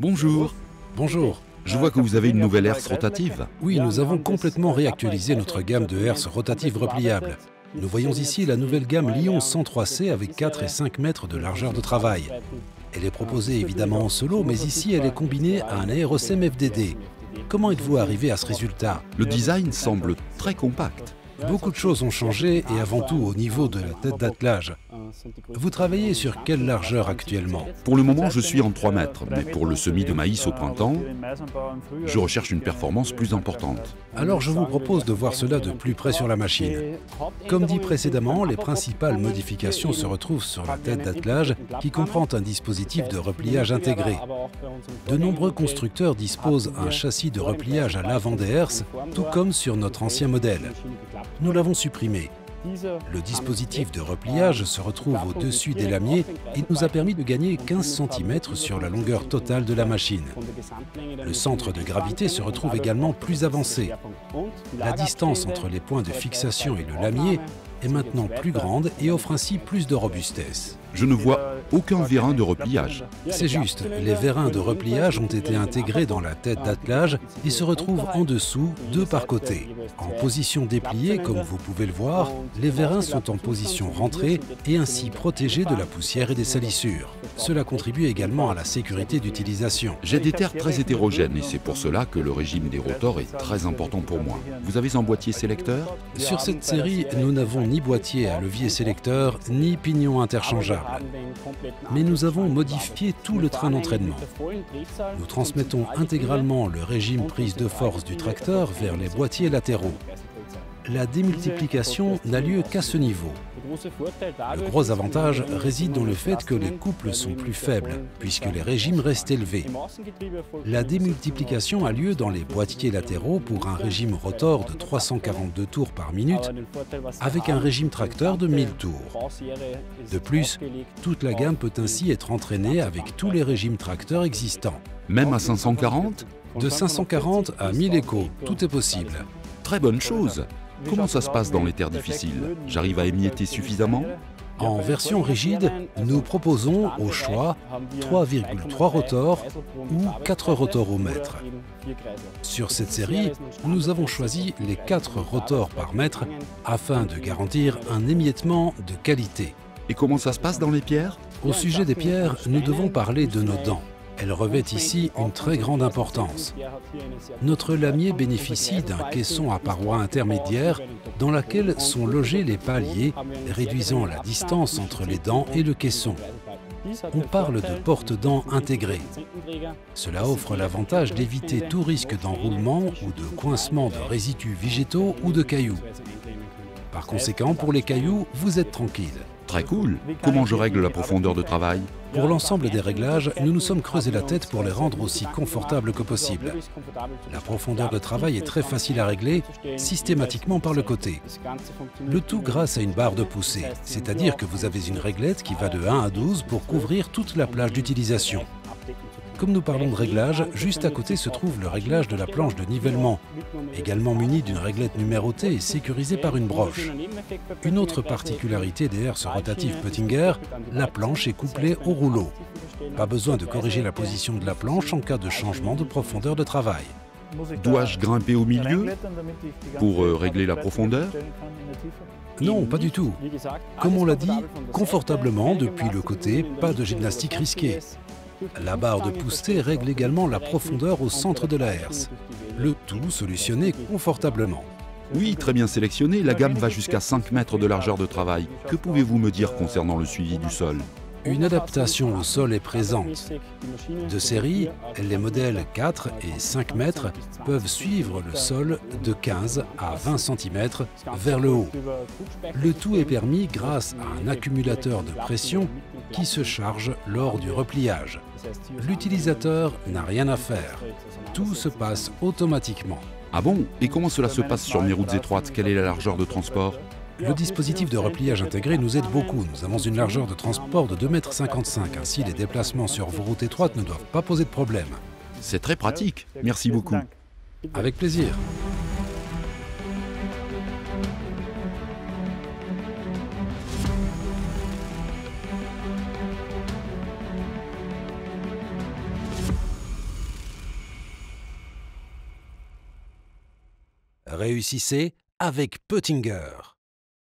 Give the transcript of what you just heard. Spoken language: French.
Bonjour. Bonjour. Je vois que vous avez une nouvelle herse rotative. Oui, nous avons complètement réactualisé notre gamme de herses rotatives repliables. Nous voyons ici la nouvelle gamme Lion 103C avec 4 et 5 mètres de largeur de travail. Elle est proposée évidemment en solo, mais ici elle est combinée à un aérosem FDD. Comment êtes-vous arrivé à ce résultat? Le design semble très compact. Beaucoup de choses ont changé et avant tout au niveau de la tête d'attelage. Vous travaillez sur quelle largeur actuellement? Pour le moment, je suis en 3 mètres, mais pour le semis de maïs au printemps, je recherche une performance plus importante. Alors je vous propose de voir cela de plus près sur la machine. Comme dit précédemment, les principales modifications se retrouvent sur la tête d'attelage qui comprend un dispositif de repliage intégré. De nombreux constructeurs disposent un châssis de repliage à l'avant des herses, tout comme sur notre ancien modèle. Nous l'avons supprimé. Le dispositif de repliage se retrouve au-dessus des lamiers et nous a permis de gagner 15 cm sur la longueur totale de la machine. Le centre de gravité se retrouve également plus avancé. La distance entre les points de fixation et le lamier est maintenant plus grande et offre ainsi plus de robustesse. Je ne vois aucun vérin de repliage. C'est juste, les vérins de repliage ont été intégrés dans la tête d'attelage et se retrouvent en dessous, deux par côté. En position dépliée, comme vous pouvez le voir, les vérins sont en position rentrée et ainsi protégés de la poussière et des salissures. Cela contribue également à la sécurité d'utilisation. J'ai des terres très hétérogènes et c'est pour cela que le régime des rotors est très important pour moi. Vous avez un boîtier sélecteur? Sur cette série, nous n'avons ni boîtier à levier sélecteur, ni pignon interchangeable. Mais nous avons modifié tout le train d'entraînement. Nous transmettons intégralement le régime prise de force du tracteur vers les boîtiers latéraux. La démultiplication n'a lieu qu'à ce niveau. Le gros avantage réside dans le fait que les couples sont plus faibles, puisque les régimes restent élevés. La démultiplication a lieu dans les boîtiers latéraux pour un régime rotor de 342 tours par minute, avec un régime tracteur de 1000 tours. De plus, toute la gamme peut ainsi être entraînée avec tous les régimes tracteurs existants. Même à 540? De 540 à 1000 échos, tout est possible. Très bonne chose. Comment ça se passe dans les terres difficiles? J'arrive à émietter suffisamment? En version rigide, nous proposons au choix 3,3 rotors ou 4 rotors au mètre. Sur cette série, nous avons choisi les 4 rotors par mètre afin de garantir un émiettement de qualité. Et comment ça se passe dans les pierres? Au sujet des pierres, nous devons parler de nos dents. Elles revêtent ici une très grande importance. Notre lamier bénéficie d'un caisson à parois intermédiaires dans laquelle sont logés les paliers, réduisant la distance entre les dents et le caisson. On parle de porte-dents intégrée. Cela offre l'avantage d'éviter tout risque d'enroulement ou de coincement de résidus végétaux ou de cailloux. Par conséquent, pour les cailloux, vous êtes tranquille. Très cool. Comment je règle la profondeur de travail? Pour l'ensemble des réglages, nous nous sommes creusés la tête pour les rendre aussi confortables que possible. La profondeur de travail est très facile à régler, systématiquement par le côté. Le tout grâce à une barre de poussée, c'est-à-dire que vous avez une réglette qui va de 1 à 12 pour couvrir toute la plage d'utilisation. Comme nous parlons de réglage, juste à côté se trouve le réglage de la planche de nivellement, également muni d'une réglette numérotée et sécurisée par une broche. Une autre particularité des herses rotatives Pöttinger, la planche est couplée au rouleau. Pas besoin de corriger la position de la planche en cas de changement de profondeur de travail. Dois-je grimper au milieu pour régler la profondeur? Non, pas du tout. Comme on l'a dit, confortablement depuis le côté, pas de gymnastique risquée. La barre de poussée règle également la profondeur au centre de la herse. Le tout solutionné confortablement. Oui, très bien sélectionné. La gamme va jusqu'à 5 mètres de largeur de travail. Que pouvez-vous me dire concernant le suivi du sol? Une adaptation au sol est présente. De série, les modèles 4 et 5 mètres peuvent suivre le sol de 15 à 20 cm vers le haut. Le tout est permis grâce à un accumulateur de pression qui se charge lors du repliage. L'utilisateur n'a rien à faire. Tout se passe automatiquement. Ah bon? Et comment cela se passe sur mes routes étroites? Quelle est la largeur de transport? Le dispositif de repliage intégré nous aide beaucoup. Nous avons une largeur de transport de 2,55 m. Ainsi, les déplacements sur vos routes étroites ne doivent pas poser de problème. C'est très pratique. Merci beaucoup. Avec plaisir. Réussissez avec Peutinger.